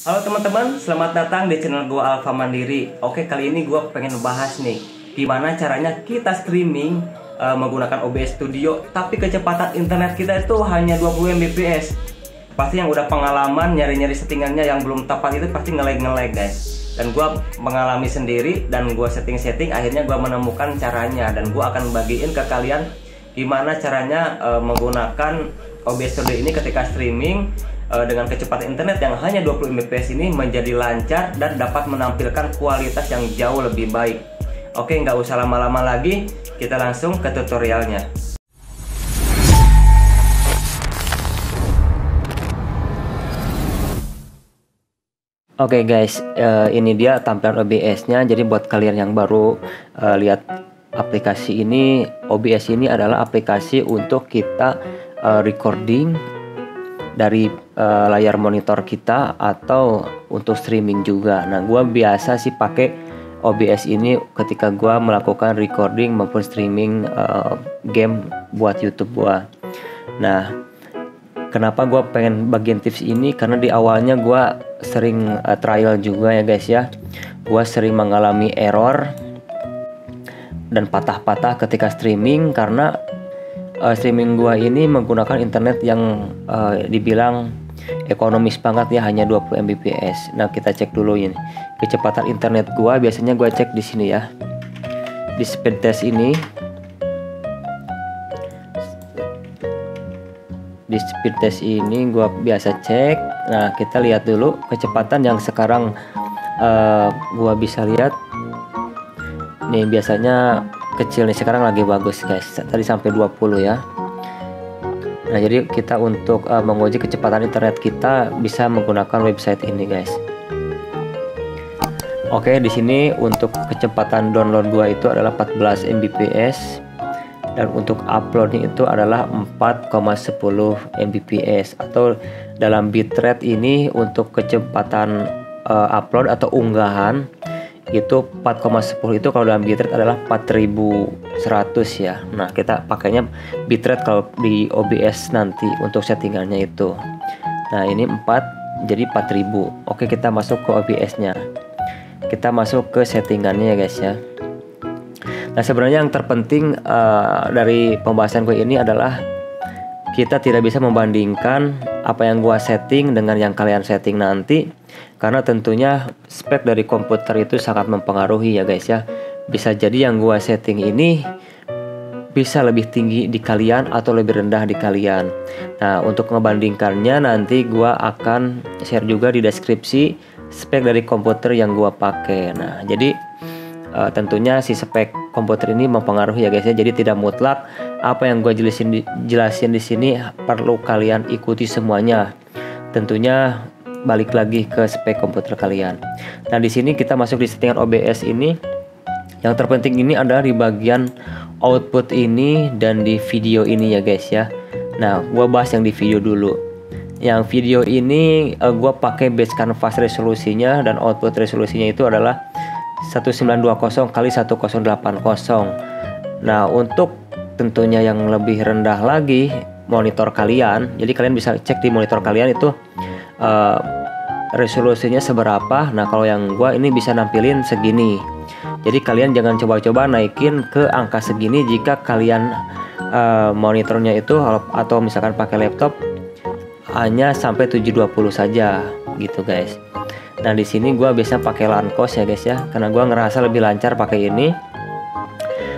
Halo teman-teman, selamat datang di channel gua Alfa Mandiri. Oke, kali ini gua pengen bahas nih gimana caranya kita streaming menggunakan OBS Studio, tapi kecepatan internet kita itu hanya 20 Mbps. Pasti yang udah pengalaman nyari-nyari settingannya yang belum tepat itu pasti nge-lag guys. Dan gua mengalami sendiri dan gua setting-setting, akhirnya gua menemukan caranya dan gua akan bagiin ke kalian gimana caranya menggunakan OBS Studio ini ketika streaming dengan kecepatan internet yang hanya 20 Mbps ini menjadi lancar dan dapat menampilkan kualitas yang jauh lebih baik. Oke, nggak usah lama-lama lagi, kita langsung ke tutorialnya. Oke guys, ini dia tampilan OBS-nya. Jadi buat kalian yang baru lihat aplikasi ini, OBS ini adalah aplikasi untuk kita recording dari layar monitor kita atau untuk streaming juga. Nah, gua biasa sih pakai OBS ini ketika gua melakukan recording maupun streaming game buat YouTube gua. Nah, kenapa gua pengen bagian tips ini? Karena di awalnya gua sering trial juga ya guys ya. Gua sering mengalami error dan patah-patah ketika streaming karena streaming gua ini menggunakan internet yang dibilang ekonomis banget ya, hanya 20 Mbps. Nah, kita cek dulu ini. Kecepatan internet gua biasanya gua cek di sini ya. Di speed test ini. Di speed test ini gua biasa cek. Nah, kita lihat dulu kecepatan yang sekarang gua bisa lihat. Nih biasanya kecil nih, sekarang lagi bagus guys, tadi sampai 20 ya. Nah, jadi kita untuk menguji kecepatan internet kita bisa menggunakan website ini guys. Oke, di sini untuk kecepatan download gua itu adalah 14 Mbps dan untuk uploadnya itu adalah 4,10 Mbps, atau dalam bitrate ini untuk kecepatan upload atau unggahan itu 4,10 itu kalau dalam bitrate adalah 4100 ya. Nah, kita pakainya bitrate kalau di OBS nanti untuk settingannya itu. Nah, ini 4 jadi 4000. Oke, kita masuk ke OBS nya, kita masuk ke settingannya ya guys ya. Nah, sebenarnya yang terpenting dari pembahasan gue ini adalah kita tidak bisa membandingkan apa yang gua setting dengan yang kalian setting nanti, karena tentunya spek dari komputer itu sangat mempengaruhi ya guys ya. Bisa jadi yang gua setting ini bisa lebih tinggi di kalian atau lebih rendah di kalian. Nah, untuk ngebandingkannya nanti gua akan share juga di deskripsi spek dari komputer yang gua pakai. Nah, jadi tentunya si spek komputer ini mempengaruhi ya guys ya. Jadi tidak mutlak apa yang gue jelasin di sini perlu kalian ikuti semuanya. Tentunya balik lagi ke spek komputer kalian. Nah, di sini kita masuk di settingan OBS ini. Yang terpenting ini adalah di bagian output ini dan di video ini ya guys ya. Nah, gue bahas yang di video dulu. Yang video ini gue pakai base canvas resolusinya dan output resolusinya itu adalah 1920 kali 1080. Nah, untuk tentunya yang lebih rendah lagi monitor kalian, jadi kalian bisa cek di monitor kalian itu resolusinya seberapa. Nah, kalau yang gua ini bisa nampilin segini. Jadi kalian jangan coba-coba naikin ke angka segini jika kalian monitornya itu atau misalkan pakai laptop hanya sampai 720 saja gitu guys. Nah, di sini gua biasa pakai Lancos ya guys ya, karena gua ngerasa lebih lancar pakai ini.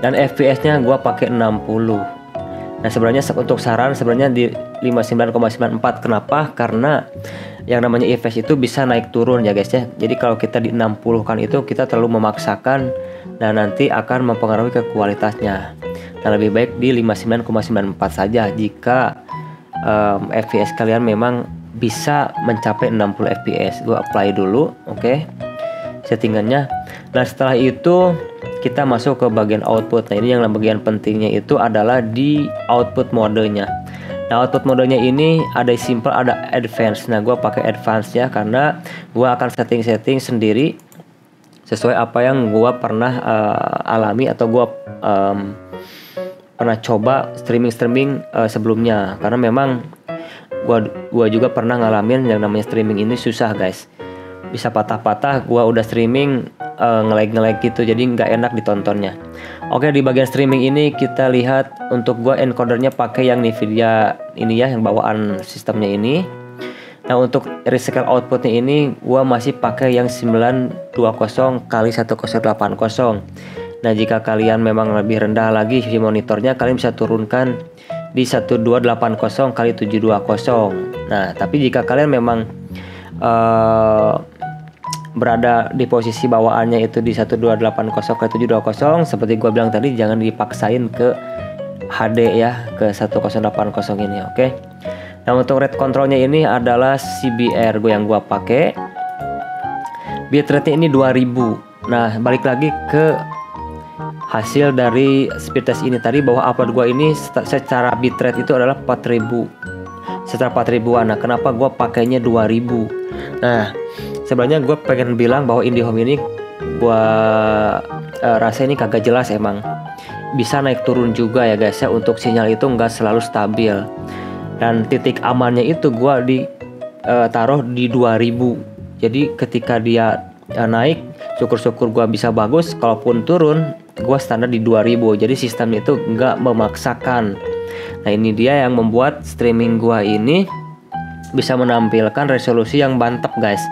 Dan FPS-nya gua pakai 60. Nah, sebenarnya untuk saran sebenarnya di 59,94. Kenapa? Karena yang namanya FPS itu bisa naik turun ya guys ya. Jadi kalau kita di 60 kan itu kita terlalu memaksakan, nah nanti akan mempengaruhi ke kualitasnya. Nah, lebih baik di 59,94 saja jika FPS kalian memang bisa mencapai 60 fps. Gue apply dulu, oke, settingannya. Nah, setelah itu kita masuk ke bagian output. Nah, ini yang bagian pentingnya itu adalah di output modenya. Nah, output modenya ini ada simple, ada advance. Nah, gue pakai advance ya karena gue akan setting sendiri sesuai apa yang gue pernah alami atau gue pernah coba streaming sebelumnya. Karena memang gua juga pernah ngalamin yang namanya streaming ini susah guys. bisa patah-patah. Gua udah streaming nge-lag gitu, jadi nggak enak ditontonnya. Oke, di bagian streaming ini kita lihat untuk gua encodernya pakai yang Nvidia ini ya, yang bawaan sistemnya ini. Nah, untuk rescale outputnya ini gua masih pakai yang 920 x 1080. Nah, jika kalian memang lebih rendah lagi di monitornya, kalian bisa turunkan di 1280 x 720. Nah, tapi jika kalian memang berada di posisi bawaannya itu di 1280 x 720, seperti gua bilang tadi, jangan dipaksain ke HD ya, ke 1080 ini, oke. Nah, untuk rate controlnya ini adalah CBR yang gua pakai. Bitrate ini 2000. Nah, balik lagi ke hasil dari speed test ini tadi, bahwa upload gua ini secara bitrate itu adalah 4000. Secara 4000-an. Nah, kenapa gua pakainya 2000? Nah, sebenarnya gue pengen bilang bahwa IndiHome ini gua rasa ini kagak jelas emang. Bisa naik turun juga ya guys ya, untuk sinyal itu nggak selalu stabil. Dan titik amannya itu gua taruh di 2000. Jadi ketika dia naik, syukur-syukur gua bisa bagus. Kalaupun turun, gua standar di 2000. Jadi sistem itu nggak memaksakan. Nah, ini dia yang membuat streaming gua ini bisa menampilkan resolusi yang mantap guys.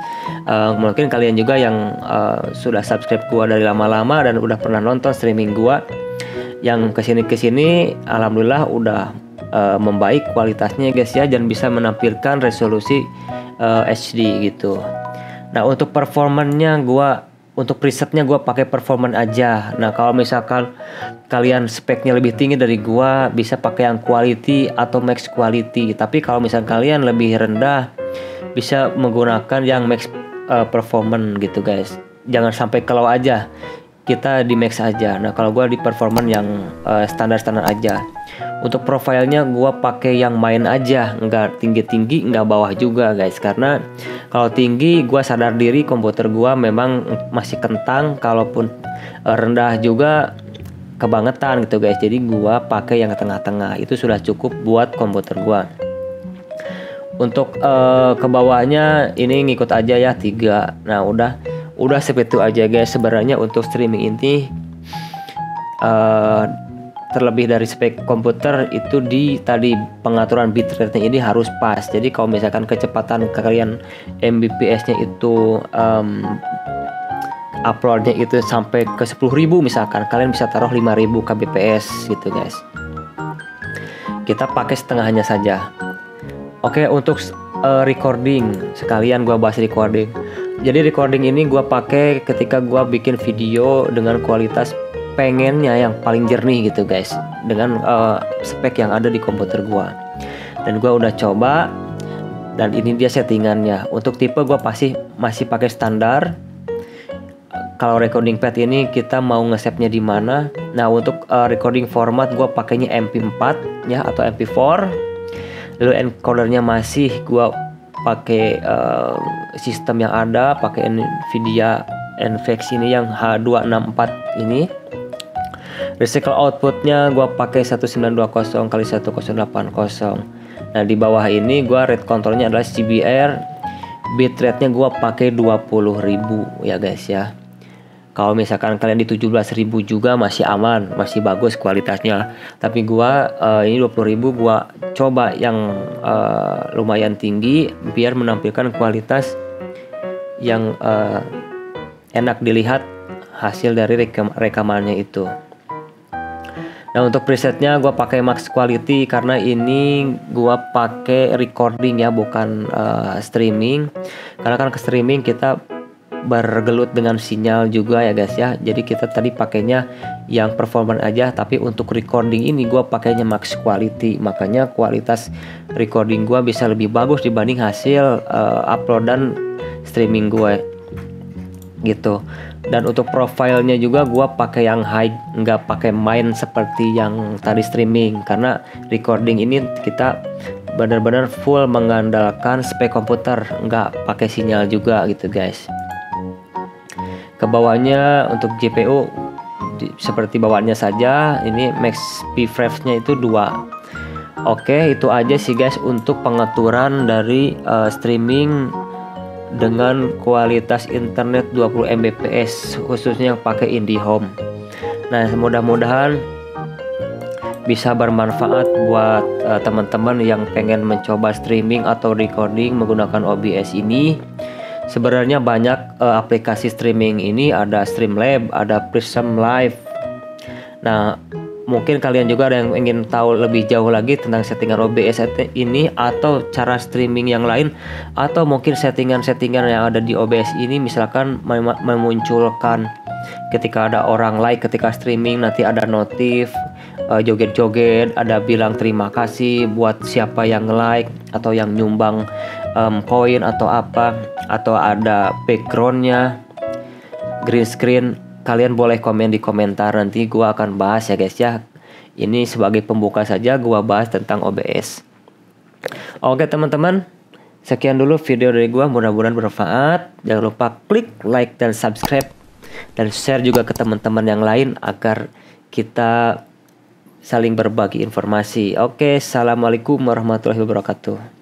Mungkin kalian juga yang sudah subscribe gua dari lama-lama dan udah pernah nonton streaming gua, yang kesini alhamdulillah udah membaik kualitasnya guys ya, dan bisa menampilkan resolusi HD gitu. Nah, untuk performanya untuk presetnya gua pakai performance aja. Nah, kalau misalkan kalian speknya lebih tinggi dari gua, bisa pakai yang quality atau max quality. Tapi kalau misalkan kalian lebih rendah, bisa menggunakan yang max performance gitu guys. Jangan sampai kalau aja, kita di max aja. Nah, kalau gua di performance yang standar-standar aja. Untuk profilnya gua pakai yang main aja, nggak tinggi-tinggi, nggak bawah juga guys. Karena kalau tinggi, gua sadar diri komputer gua memang masih kentang. Kalaupun rendah juga kebangetan gitu guys. Jadi gua pakai yang tengah-tengah, itu sudah cukup buat komputer gua. Untuk ke bawahnya ini ngikut aja ya 3. Nah, udah seperti itu aja guys. Sebenarnya untuk streaming ini terlebih dari spek komputer itu di tadi pengaturan bitrate ini harus pas. Jadi kalau misalkan kecepatan kalian Mbps-nya itu uploadnya itu sampai ke 10.000 misalkan, kalian bisa taruh 5.000 kbps gitu guys. Kita pakai setengahnya saja. Oke, untuk recording, sekalian gua bahas recording. Jadi recording ini gua pakai ketika gua bikin video dengan kualitas pengennya yang paling jernih gitu guys, dengan spek yang ada di komputer gua. Dan gua udah coba, dan ini dia settingannya. Untuk tipe gua masih pakai standar. Kalau recording pad ini kita mau nge-save-nya di mana. Nah, untuk recording format gua pakainya MP4 ya, atau MP4. Lalu encodernya masih gua pakai sistem yang ada, pakai Nvidia NVX ini yang H264 ini. Recycle outputnya gua pakai 1920 x 1080. Nah, di bawah ini gua rate controlnya adalah CBR. Bitrate-nya gua pakai 20.000 ya guys ya. Kalau misalkan kalian di 17.000 juga masih aman, masih bagus kualitasnya. Tapi gua ini 20.000 gua coba yang lumayan tinggi biar menampilkan kualitas yang enak dilihat hasil dari rekamannya itu. Nah, untuk presetnya gua pakai max quality karena ini gua pakai recording ya, bukan streaming. Karena kan ke streaming kita bergelut dengan sinyal juga ya guys ya. Jadi kita tadi pakainya yang performance aja, tapi untuk recording ini gua pakainya max quality. Makanya kualitas recording gua bisa lebih bagus dibanding hasil uploadan streaming gua gitu. Dan untuk profilnya juga gua pakai yang high, nggak pakai main seperti yang tadi streaming. Karena recording ini kita benar-benar full mengandalkan spek komputer, nggak pakai sinyal juga gitu guys. Ke bawahnya untuk GPU seperti bawaannya saja. Ini max pfreps-nya itu 2. Oke, itu aja sih guys untuk pengaturan dari streaming dengan kualitas internet 20 Mbps khususnya yang pakai IndiHome. Nah, mudah-mudahan bisa bermanfaat buat teman-teman yang pengen mencoba streaming atau recording menggunakan OBS ini. Sebenarnya banyak aplikasi streaming ini, ada Streamlab, ada Prism Live. Nah, mungkin kalian juga ada yang ingin tahu lebih jauh lagi tentang settingan OBS ini atau cara streaming yang lain, atau mungkin settingan-settingan yang ada di OBS ini, misalkan memunculkan ketika ada orang like ketika streaming, nanti ada notif, joget-joget, ada bilang terima kasih buat siapa yang like atau yang nyumbang koin atau apa, atau ada backgroundnya, green screen. Kalian boleh komen di komentar, nanti gua akan bahas ya guys ya. Ini sebagai pembuka saja gua bahas tentang OBS. Oke teman-teman, sekian dulu video dari gua, mudah-mudahan bermanfaat. Jangan lupa klik like dan subscribe dan share juga ke teman-teman yang lain agar kita saling berbagi informasi. Oke, assalamualaikum warahmatullahi wabarakatuh.